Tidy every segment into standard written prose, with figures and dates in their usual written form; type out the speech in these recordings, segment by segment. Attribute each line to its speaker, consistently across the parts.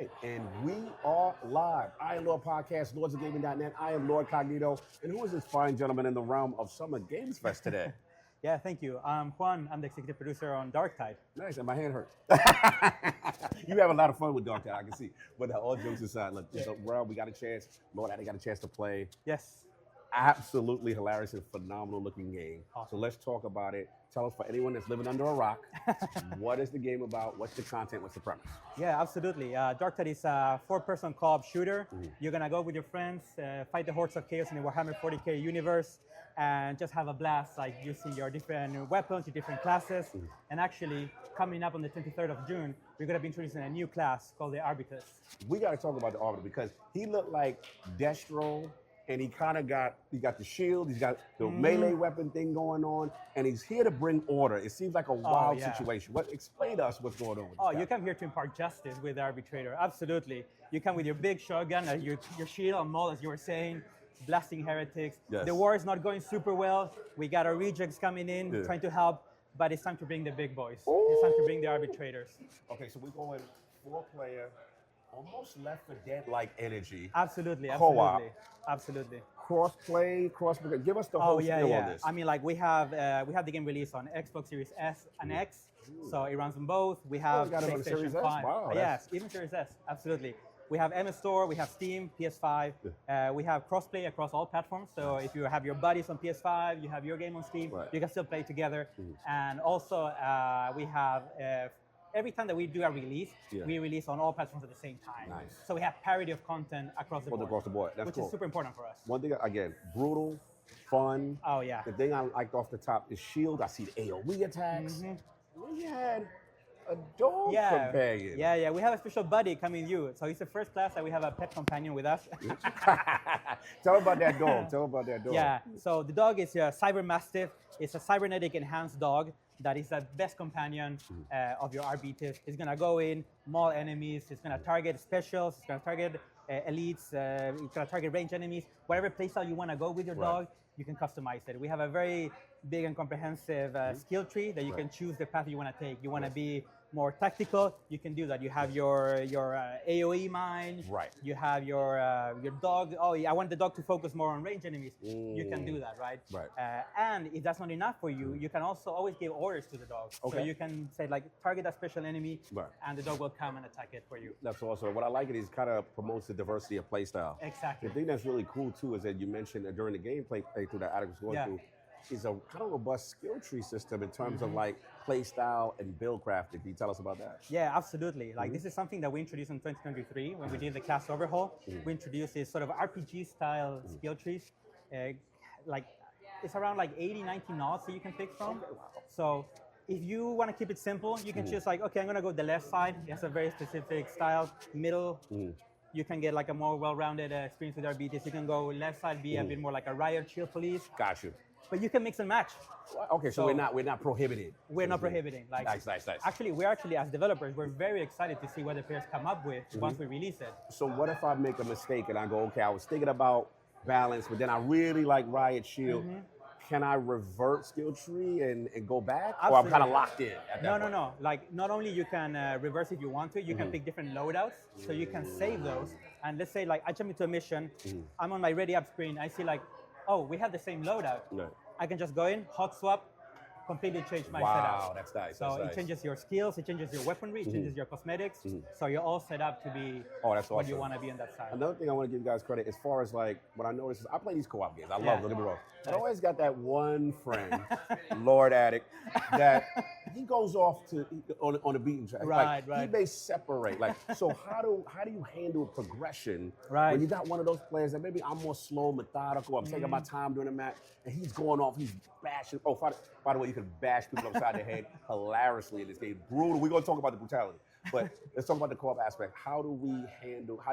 Speaker 1: right, and we are live. I am Lord Podcast, lordsofgaming.net. I am Lord Cognito, and who is this fine gentleman in the realm of Summer Games Fest today?
Speaker 2: Yeah, thank you. I'm Juan. I'm the executive producer on Darktide.
Speaker 1: Nice, and my hand hurts. You have a lot of fun with Darktide, I can see. But all jokes aside, look, we got a chance. Lord, I got a chance to play.
Speaker 2: Yes.
Speaker 1: Absolutely hilarious and phenomenal looking game. Awesome. So let's talk about it. Tell us, for anyone that's living under a rock, what is the game about? What's the content? What's the premise?
Speaker 2: Yeah, absolutely. Darktide is a 4-person co-op shooter. You're going to go with your friends, fight the hordes of chaos in the Warhammer 40k universe, and just have a blast, like using your different weapons, your different classes. And actually, coming up on the 23rd of June, we're going to be introducing a new class called the Arbiters. We
Speaker 1: got to talk about the Arbiter because he looked like Destro. And he kind of got the shield, he's got the melee weapon thing going on, and he's here to bring order. It seems like a wild situation. Explain to us what's going on with this guy.
Speaker 2: You come here to impart justice with the Arbitrator, absolutely. You come with your big shotgun, your shield and maul, as you were saying, blasting heretics. Yes. The war is not going super well. We got our rejects coming in, trying to help, but it's time to bring the big boys. Ooh. It's time to bring the Arbitrators.
Speaker 1: Okay, so we're going 4-player, almost Left 4 Dead-like energy.
Speaker 2: Absolutely,
Speaker 1: co-op.
Speaker 2: Absolutely.
Speaker 1: Crossplay, give us the whole spiel on this.
Speaker 2: I mean, like we have the game released on Xbox Series S and X, so it runs on both. We have
Speaker 1: got it on the Series S? Wow,
Speaker 2: yes, even Series S, absolutely. We have MS Store, we have Steam, PS5. We have crossplay across all platforms. So if you have your buddies on PS5, you have your game on Steam, you can still play together. And also we have. Every time that we do a release, we release on all platforms at the same time.
Speaker 1: Nice.
Speaker 2: So we have parity of content across the board.
Speaker 1: Across the board. That's
Speaker 2: which
Speaker 1: cool.
Speaker 2: is super important for us.
Speaker 1: One thing, again, brutal, fun.
Speaker 2: Oh, yeah.
Speaker 1: The thing I liked off the top is shield. I see the AoE attacks. We had a dog companion.
Speaker 2: Yeah. We have a special buddy coming with you. So it's the first class that we have a pet companion with us.
Speaker 1: Tell about that dog.
Speaker 2: Yeah, so the dog is a cyber mastiff. It's a cybernetic enhanced dog that is the best companion of your RBTs. It's gonna go in, maul enemies, it's gonna target specials, it's gonna target elites, it's gonna target range enemies. Whatever playstyle you wanna go with your dog, you can customize it. We have a very big and comprehensive skill tree that you can choose the path you wanna take. You wanna be more tactical, you can do that. You have your AoE mine.
Speaker 1: Right.
Speaker 2: You have your dog. Oh, yeah, I want the dog to focus more on range enemies. You can do that, right?
Speaker 1: Right.
Speaker 2: And if that's not enough for you, you can also always give orders to the dog. Okay. So you can say, like, target that special enemy, and the dog will come and attack it for you.
Speaker 1: That's awesome. What I like it is kind of promotes the diversity of playstyle.
Speaker 2: Exactly.
Speaker 1: The thing that's really cool, too, is that you mentioned that during the gameplay playthrough that Alex was going through, is a kind of robust skill tree system in terms of like play style and build crafting. Can you tell us about that?
Speaker 2: Yeah, absolutely. Like this is something that we introduced in 2023 when we did the class overhaul. We introduced this sort of RPG style skill trees. Like it's around like 80, 90 nodes that you can pick from. So if you want to keep it simple, you can choose like, okay, I'm gonna go the left side. It has a very specific style. Middle. You can get like a more well-rounded experience with RBTs. You can go left side, be a bit more like a riot chill police.
Speaker 1: Got you.
Speaker 2: But you can mix and match.
Speaker 1: Okay, so we're not prohibited.
Speaker 2: We're not prohibiting. Like,
Speaker 1: nice.
Speaker 2: Actually, as developers, we're very excited to see what the players come up with once we release it.
Speaker 1: So what if I make a mistake and I go, okay, I was thinking about balance, but then I really like Riot Shield. Can I revert skill tree and go back?
Speaker 2: Absolutely.
Speaker 1: Or I'm kind of locked in at that point?
Speaker 2: No. Like, not only you can reverse if you want to, you can pick different loadouts, so you can save those. And let's say, like, I jump into a mission, I'm on my ready up screen, I see like, oh, we have the same loadout.
Speaker 1: No.
Speaker 2: I can just go in, hot swap, completely change my setup.
Speaker 1: Wow, that's nice.
Speaker 2: So it changes your skills, it changes your weaponry, it changes your cosmetics. So you're all set up to be what you want to be on that side.
Speaker 1: Another thing I want to give you guys credit, as far as like what I noticed is I play these co-op games. I love them, don't get me wrong. I always got that one friend, Lord Addict, that he goes off to on the beaten track.
Speaker 2: Right.
Speaker 1: He may separate. Like, so how do you handle progression
Speaker 2: when
Speaker 1: you got one of those players that maybe I'm more slow, methodical, I'm taking my time during the match, and he's going off, he's bashing. Oh, by the way, you can bash people upside the head hilariously in this game. Brutal. We're going to talk about the brutality, but let's talk about the co-op aspect. How do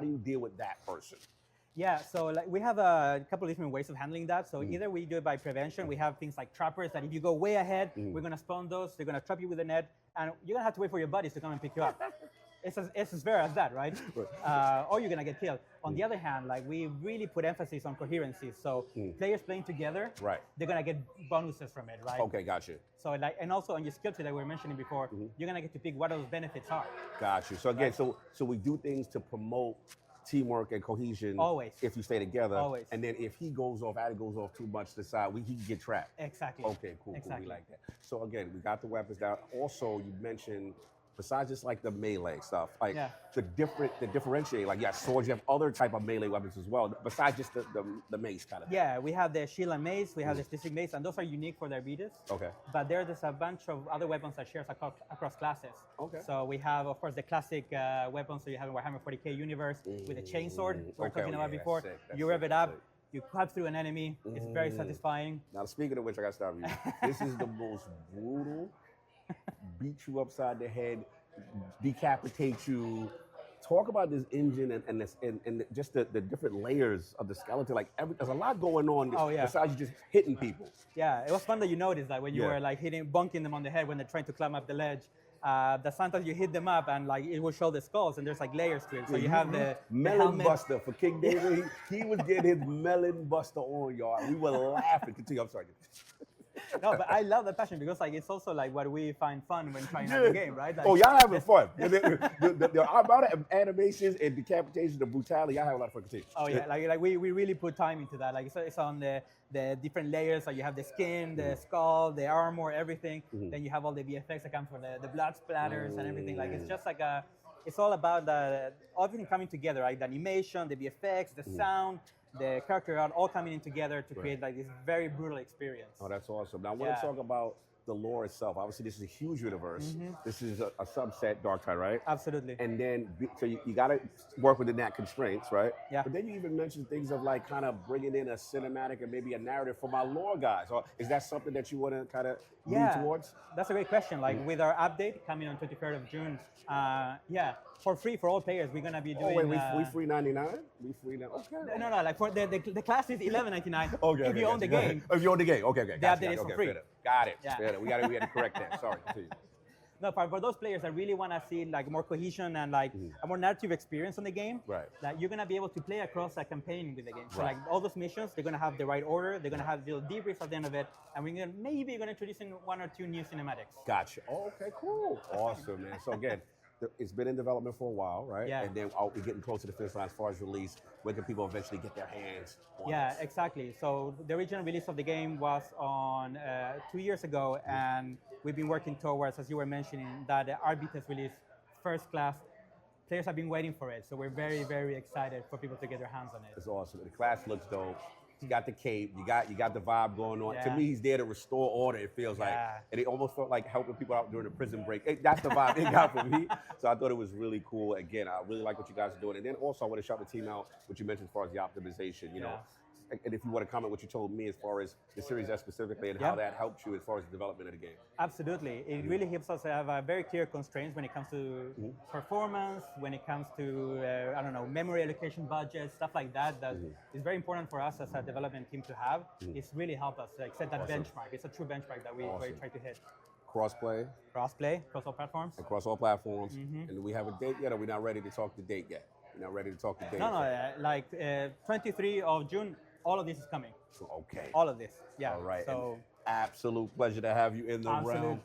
Speaker 1: you deal with that person?
Speaker 2: Yeah, so like we have a couple of different ways of handling that. So either we do it by prevention. We have things like trappers that if you go way ahead, we're going to spawn those. They're going to trap you with a net, and you're going to have to wait for your buddies to come and pick you up. it's as severe as that, right? Or you're gonna get killed. On the other hand, like we really put emphasis on coherency. So players playing together,
Speaker 1: Right.
Speaker 2: they're gonna get bonuses from it, right?
Speaker 1: Okay, gotcha.
Speaker 2: So like, and also on your skill tree that we were mentioning before, you're gonna get to pick what those benefits are.
Speaker 1: Gotcha. So again, so we do things to promote teamwork and cohesion.
Speaker 2: Always.
Speaker 1: If you stay together.
Speaker 2: Always.
Speaker 1: And then if he goes off, Addy goes off too much to the side, he can get trapped.
Speaker 2: Exactly.
Speaker 1: Okay, cool,
Speaker 2: Exactly.
Speaker 1: cool. We like that. So again, we got the weapons down. Also, you mentioned, besides just like the melee stuff, like the differentiate, like swords, you have other type of melee weapons as well, besides just the mace kind of thing.
Speaker 2: Yeah, we have the shield and mace, we have the specific mace, and those are unique for their beaters.
Speaker 1: Okay.
Speaker 2: But there's a bunch of other weapons that shares across classes.
Speaker 1: Okay.
Speaker 2: So we have, of course, the classic weapons. So you have in Warhammer 40k universe with the chainsword we were talking about before. You rev it up, you cut through an enemy. It's very satisfying.
Speaker 1: Now, speaking of which, I got to stop you. This is the most brutal, beat you upside the head, decapitate you. Talk about this engine and just the different layers of the skeleton. Like there's a lot going on besides you just hitting people.
Speaker 2: Yeah, it was fun that you noticed that when you were like bonking them on the head when they're trying to climb up the ledge. That sometimes you hit them up and like it will show the skulls and there's like layers to it. So you have the
Speaker 1: melon buster for King David. He was getting his melon buster on, y'all. We were laughing. Continue. I'm sorry.
Speaker 2: No, but I love the passion because like it's also like what we find fun when trying out the game, right? Like,
Speaker 1: y'all having fun. The amount of animations and decapitations, the brutality, y'all have a lot of fun. Continue.
Speaker 2: Oh yeah, like we really put time into that. Like it's on the different layers. So you have the skin, the skull, the armor, everything. Then you have all the VFX that comes from the blood splatters and everything. Like it's just like it's all about everything coming together, right? The animation, the VFX, the sound, the character art, all coming in together to create like this very brutal experience.
Speaker 1: Oh, that's awesome. Now I want to talk about the lore itself. Obviously, this is a huge universe. This is a subset, Darktide, right?
Speaker 2: Absolutely.
Speaker 1: And then, so you got to work within that constraints, right?
Speaker 2: Yeah.
Speaker 1: But then you even mentioned things of like kind of bringing in a cinematic and maybe a narrative for my lore guys. Or is that something that you want to kind of lean towards?
Speaker 2: That's a great question. Like with our update coming on 23rd of June, for free for all players, we're gonna be doing.
Speaker 1: Oh wait, we free 99? We free now? Okay.
Speaker 2: No, like for the class is 11.99.
Speaker 1: Okay.
Speaker 2: If you own the game.
Speaker 1: If you own the game, okay.
Speaker 2: The update is for free.
Speaker 1: Got it.
Speaker 2: Yeah.
Speaker 1: We had to correct that. Sorry. Continue.
Speaker 2: No, for those players that really want to see like more cohesion and like a more narrative experience on the game,
Speaker 1: right?
Speaker 2: That you're gonna be able to play across a campaign with the game. So like all those missions, they're gonna have the right order. They're gonna have the debriefs at the end of it, and we're gonna maybe introduce in 1 or 2 new cinematics.
Speaker 1: Gotcha. Oh, okay, cool, awesome, man. So again, it's been in development for a while, right?
Speaker 2: Yeah.
Speaker 1: And then we're getting close to the finish line as far as release. When can people eventually get their hands on
Speaker 2: Yeah,
Speaker 1: this?
Speaker 2: exactly. So the original release of the game was on 2 years ago, and we've been working towards, as you were mentioning, that the RB test release first class. Players have been waiting for it, so we're very, very excited for people to get their hands on it.
Speaker 1: It's awesome. The class looks dope. You got the cape. You got the vibe going on.
Speaker 2: Yeah.
Speaker 1: To me, he's there to restore order. It feels like, and it almost felt like helping people out during the prison break. That's the vibe it got for me. So I thought it was really cool. Again, I really like what you guys are doing. And then also I want to shout the team out, what you mentioned as far as the optimization. You know, and if you want to comment what you told me as far as the Series S specifically and how that helped you as far as the development of the game.
Speaker 2: Absolutely. It really helps us have very clear constraints when it comes to performance, when it comes to, memory allocation budget, stuff like that. That is very important for us as a development team to have. It's really helped us set that benchmark. It's a true benchmark that we try to hit.
Speaker 1: Crossplay.
Speaker 2: Crossplay, across all platforms.
Speaker 1: Across all platforms. And do we have a date yet, or are we not ready to talk the date yet? We're not ready to talk the date.
Speaker 2: No, 23 of June, all of this is coming.
Speaker 1: Okay.
Speaker 2: All of this, yeah.
Speaker 1: All right.
Speaker 2: So,
Speaker 1: absolute pleasure to have you in the realm.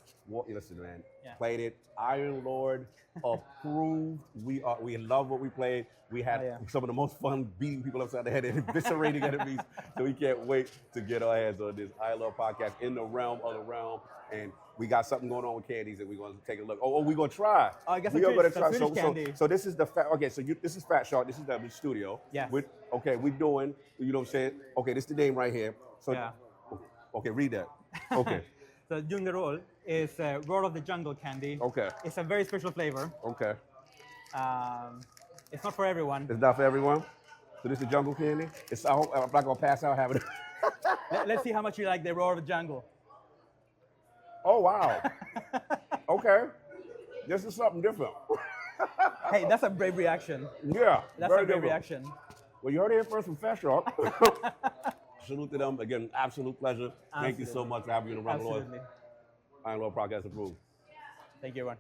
Speaker 1: Listen, man, played it. Iron Lord approved. We love what we played. We had some of the most fun beating people upside the head and eviscerating enemies. So we can't wait to get our hands on this ILP podcast in the realm of the realm. And we got something going on with candies that we're going to take a look. Oh, we're going to try.
Speaker 2: Oh, I guess
Speaker 1: we are going to try.
Speaker 2: So
Speaker 1: this is the this is Fat Shark. This is the studio.
Speaker 2: Yeah.
Speaker 1: We're doing. You know what I'm saying? Okay, this is the name right here. So.
Speaker 2: Yeah.
Speaker 1: Okay, read that. Okay.
Speaker 2: So doing the roll is Roar of the Jungle candy.
Speaker 1: Okay.
Speaker 2: It's a very special flavor.
Speaker 1: Okay.
Speaker 2: It's not for everyone.
Speaker 1: It's not for everyone. So this is jungle candy. I hope I'm not gonna pass out having it.
Speaker 2: Let's see how much you like the Roar of the Jungle.
Speaker 1: Oh wow. Okay. This is something different.
Speaker 2: Hey, that's a brave reaction.
Speaker 1: Yeah.
Speaker 2: That's a brave reaction.
Speaker 1: Well, you heard it here first from Fat Shark. Salute to them. Again, absolute pleasure. Thank you so much for having me in the round, Lord.
Speaker 2: Absolutely.
Speaker 1: Iron Lord Podcast approved.
Speaker 2: Thank you, everyone.